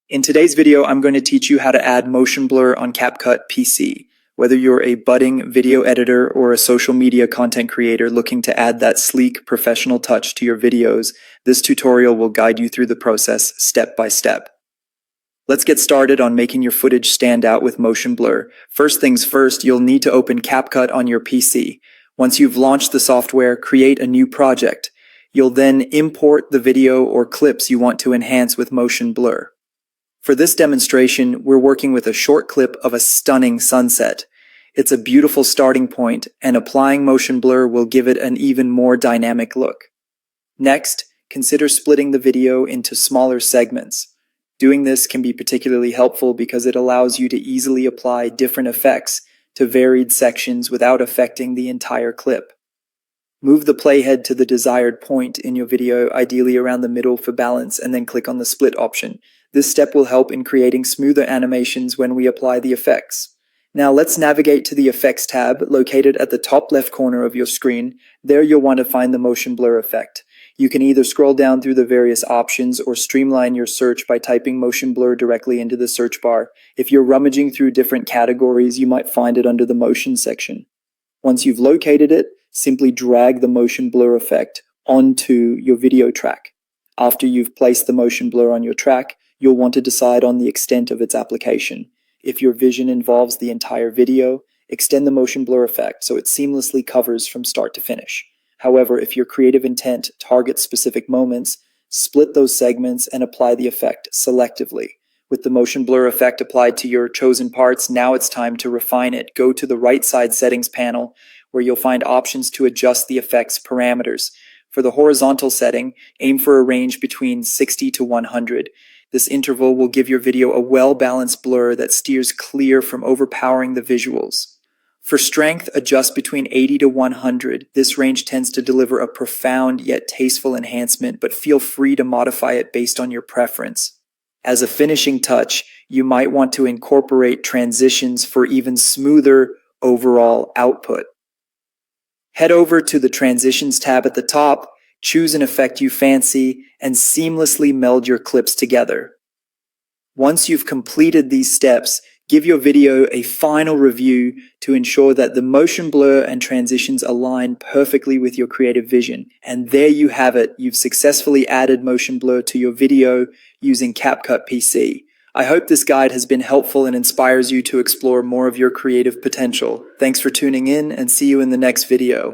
In today's video, I'm going to teach you how to add motion blur on CapCut PC. Whether you're a budding video editor or a social media content creator looking to add that sleek, professional touch to your videos, this tutorial will guide you through the process step by step. Let's get started on making your footage stand out with motion blur. First things first, you'll need to open CapCut on your PC. Once you've launched the software, create a new project. You'll then import the video or clips you want to enhance with motion blur. For this demonstration, we're working with a short clip of a stunning sunset. It's a beautiful starting point, and applying motion blur will give it an even more dynamic look. Next, consider splitting the video into smaller segments. Doing this can be particularly helpful because it allows you to easily apply different effects to varied sections without affecting the entire clip. Move the playhead to the desired point in your video, ideally around the middle for balance, and then click on the split option. This step will help in creating smoother animations when we apply the effects. Now let's navigate to the Effects tab located at the top left corner of your screen. There you'll want to find the motion blur effect. You can either scroll down through the various options or streamline your search by typing motion blur directly into the search bar. If you're rummaging through different categories, you might find it under the motion section. Once you've located it, simply drag the motion blur effect onto your video track. After you've placed the motion blur on your track, you'll want to decide on the extent of its application. If your vision involves the entire video, extend the motion blur effect so it seamlessly covers from start to finish. However, if your creative intent targets specific moments, split those segments and apply the effect selectively. With the motion blur effect applied to your chosen parts, now it's time to refine it. Go to the right side settings panel where you'll find options to adjust the effect's parameters. For the horizontal setting, aim for a range between 60 to 100. This interval will give your video a well-balanced blur that steers clear from overpowering the visuals. For strength, adjust between 80 to 100. This range tends to deliver a profound yet tasteful enhancement, but feel free to modify it based on your preference. As a finishing touch, you might want to incorporate transitions for even smoother overall output. Head over to the Transitions tab at the top, choose an effect you fancy, and seamlessly meld your clips together. Once you've completed these steps, give your video a final review to ensure that the motion blur and transitions align perfectly with your creative vision. And there you have it. You've successfully added motion blur to your video using CapCut PC. I hope this guide has been helpful and inspires you to explore more of your creative potential. Thanks for tuning in, and see you in the next video.